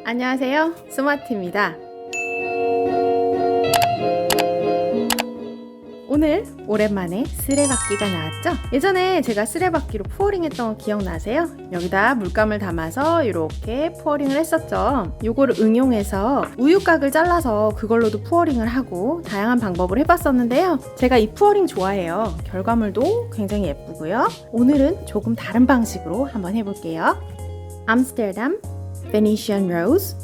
안녕하세요, 스마트입니다. 오늘 오랜만에 쓰레받기가 나왔죠? 예전에 제가 쓰레받기로 푸어링 했던 거 기억나세요? 여기다 물감을 담아서 이렇게 푸어링을 했었죠. 요거를 응용해서 우유곽을 잘라서 그걸로도 푸어링을 하고 다양한 방법을 해봤었는데요. 제가 이 푸어링 좋아해요. 결과물도 굉장히 예쁘고요. 오늘은 조금 다른 방식으로 한번 해볼게요. 암스테르담, Venetian Rose,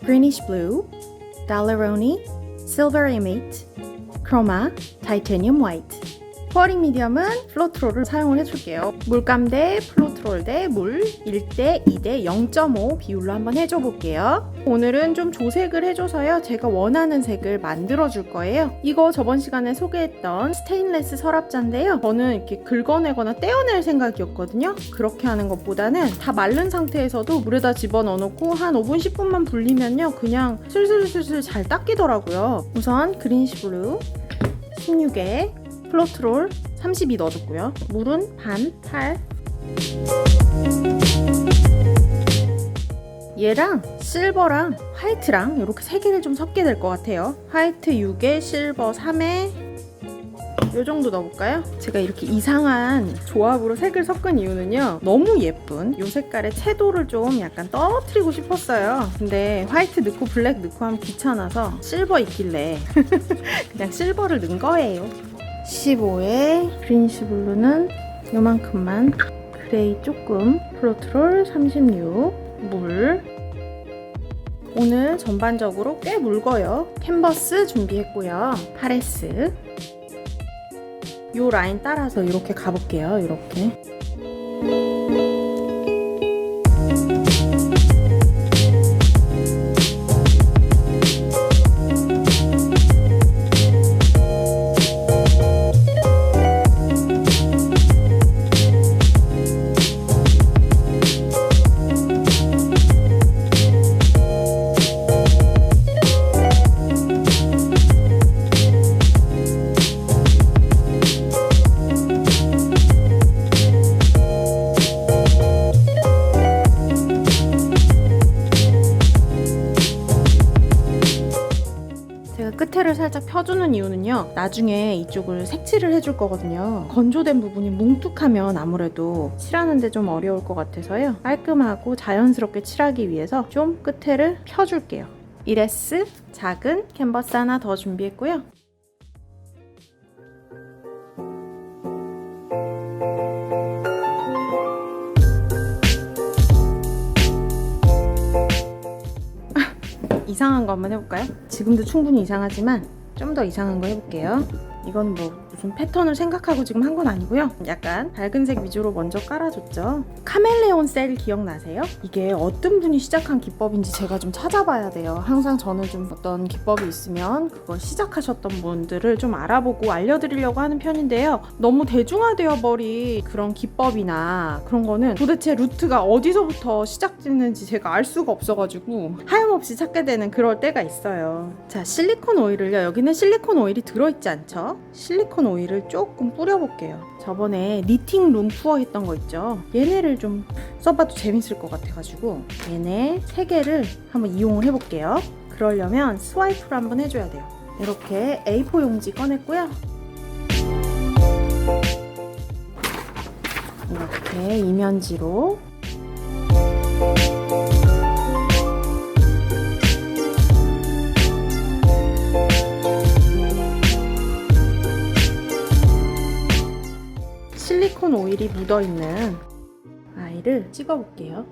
Greenish Blue, Daleroni, Silver Imate, 크로마, 타이타늄 화이트. 푸어링 미디엄은 플로트롤을 사용을 해줄게요. 물감 대 플로트롤 대 물 1대 2대 0.5 비율로 한번 해줘 볼게요. 오늘은 좀 조색을 해줘서요. 제가 원하는 색을 만들어 줄 거예요. 이거 저번 시간에 소개했던 스테인레스 서랍자인데요. 저는 이렇게 긁어내거나 떼어낼 생각이었거든요. 그렇게 하는 것보다는 다 마른 상태에서도 물에다 집어넣어 놓고 한 5분 10분만 불리면요. 그냥 슬슬슬슬 잘 닦이더라고요. 우선 그린시 블루 16에 플로트롤 32 넣어줬고요. 물은 반, 8. 얘랑 실버랑 화이트랑 이렇게 세 개를 좀 섞게 될 것 같아요. 화이트 6에 실버 3에 이 정도 넣어볼까요? 제가 이렇게 이상한 조합으로 색을 섞은 이유는요. 너무 예쁜 이 색깔의 채도를 좀 약간 떨어뜨리고 싶었어요. 근데 화이트 넣고 블랙 넣고 하면 귀찮아서 실버 있길래 그냥 실버를 넣은 거예요. 15에 그린시 블루는 요만큼만, 그레이 조금, 플로트롤 36, 물. 오늘 전반적으로 꽤 묽어요. 캔버스 준비했고요. 파레스. 요 라인 따라서 이렇게 가볼게요. 이렇게. 끝에를 살짝 펴주는 이유는요. 나중에 이쪽을 색칠을 해줄 거거든요. 건조된 부분이 뭉툭하면 아무래도 칠하는데 좀 어려울 것 같아서요. 깔끔하고 자연스럽게 칠하기 위해서 좀 끝에를 펴줄게요. 이레스 작은 캔버스 하나 더 준비했고요. 이상한 거 한번 해볼까요? 지금도 충분히 이상하지만 좀 더 이상한 거 해볼게요. 이건 뭐 무슨 패턴을 생각하고 지금 한 건 아니고요. 약간 밝은 색 위주로 먼저 깔아줬죠. 카멜레온 셀 기억나세요? 이게 어떤 분이 시작한 기법인지 제가 좀 찾아봐야 돼요. 항상 저는 좀 어떤 기법이 있으면 그걸 시작하셨던 분들을 좀 알아보고 알려드리려고 하는 편인데요. 너무 대중화되어 버린 그런 기법이나 그런 거는 도대체 루트가 어디서부터 시작됐는지 제가 알 수가 없어가지고 하염없이 찾게 되는 그럴 때가 있어요. 자, 실리콘 오일을요. 여기는 실리콘 오일이 들어있지 않죠? 실리콘 오일을 조금 뿌려볼게요. 저번에 니팅 룸 푸어 했던 거 있죠? 얘네를 좀 써봐도 재밌을 것 같아가지고 얘네 3개를 한번 이용을 해볼게요. 그러려면 스와이프를 한번 해줘야 돼요. 이렇게 A4 용지 꺼냈고요. 이렇게 이면지로 실리콘 오일이 묻어있는 아이를 찍어볼게요.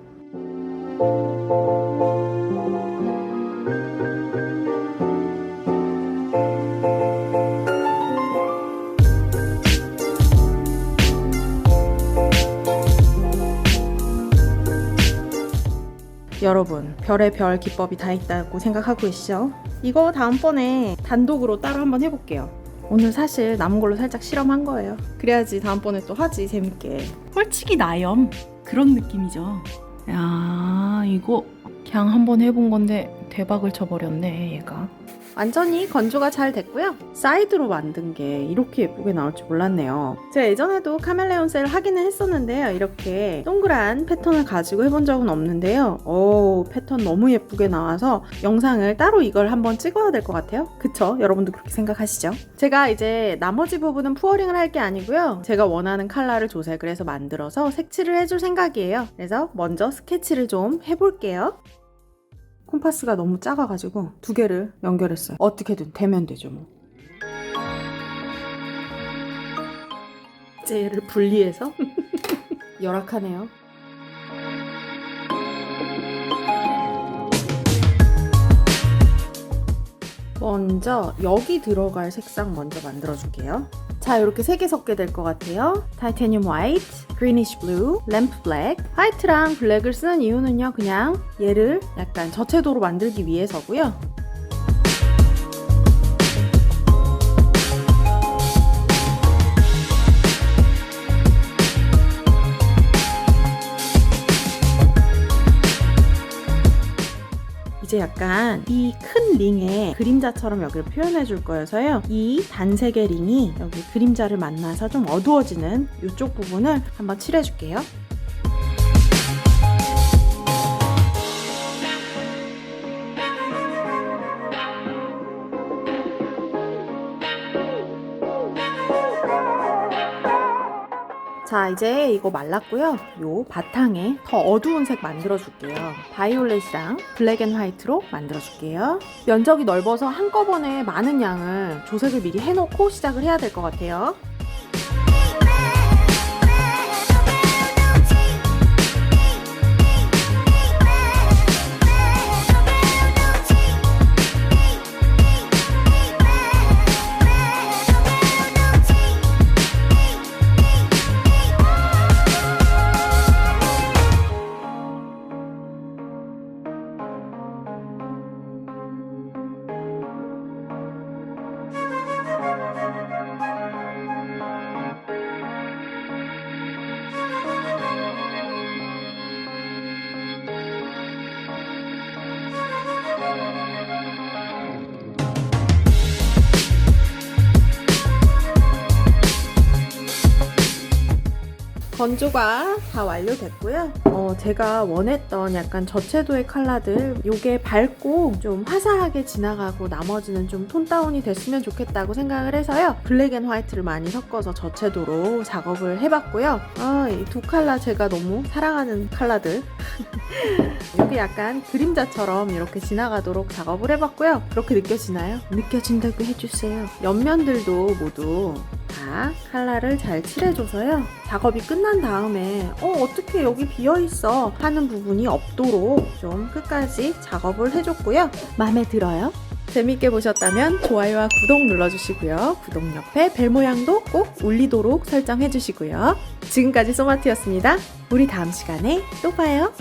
여러분, 별의 별 기법이 다 있다고 생각하고 계시죠? 이거 다음번에 단독으로 따로 한번 해볼게요. 오늘 사실 남은 걸로 살짝 실험한 거예요. 그래야지 다음번에 또 하지, 재밌게. 홀치기 나염 그런 느낌이죠. 야, 이거 그냥 한번 해본 건데 대박을 쳐버렸네, 얘가. 완전히 건조가 잘 됐고요. 사이드로 만든 게 이렇게 예쁘게 나올 줄 몰랐네요. 제가 예전에도 카멜레온 셀 하기는 했었는데요. 이렇게 동그란 패턴을 가지고 해본 적은 없는데요. 오, 패턴 너무 예쁘게 나와서 영상을 따로 이걸 한번 찍어야 될 것 같아요. 그쵸? 여러분도 그렇게 생각하시죠? 제가 이제 나머지 부분은 푸어링을 할 게 아니고요. 제가 원하는 컬러를 조색을 해서 만들어서 색칠을 해줄 생각이에요. 그래서 먼저 스케치를 좀 해볼게요. 콤파스가 너무 작아가지고 두 개를 연결했어요. 어떻게든 되면 되죠 뭐. 이제 얘를 분리해서 열악하네요. 먼저 여기 들어갈 색상 먼저 만들어줄게요. 자, 이렇게 3개 섞게 될 것 같아요. 타이타늄 화이트, 그리니쉬 블루, 램프 블랙. 화이트랑 블랙을 쓰는 이유는요, 그냥 얘를 약간 저채도로 만들기 위해서고요. 이제 약간 이 큰 링에 그림자처럼 여기를 표현해 줄 거여서요. 이 단색의 링이 여기 그림자를 만나서 좀 어두워지는 이쪽 부분을 한번 칠해 줄게요. 자, 이제 이거 말랐고요. 요 바탕에 더 어두운 색 만들어 줄게요. 바이올렛이랑 블랙 앤 화이트로 만들어 줄게요. 면적이 넓어서 한꺼번에 많은 양을 조색을 미리 해놓고 시작을 해야 될 것 같아요. 건조가 다 완료됐고요. 제가 원했던 약간 저채도의 컬러들 요게 밝고 좀 화사하게 지나가고 나머지는 좀 톤 다운이 됐으면 좋겠다고 생각을 해서요. 블랙 앤 화이트를 많이 섞어서 저채도로 작업을 해봤고요. 이 두 컬러 제가 너무 사랑하는 컬러들 여기 약간 그림자처럼 이렇게 지나가도록 작업을 해봤고요. 그렇게 느껴지나요? 느껴진다고 해주세요. 옆면들도 모두 다 컬러를 잘 칠해줘서요. 작업이 끝난 다음에 어떻게 여기 비어있어 하는 부분이 없도록 좀 끝까지 작업을 해줬고요. 마음에 들어요? 재밌게 보셨다면 좋아요와 구독 눌러주시고요. 구독 옆에 벨 모양도 꼭 울리도록 설정해주시고요. 지금까지 소마티였습니다. 우리 다음 시간에 또 봐요.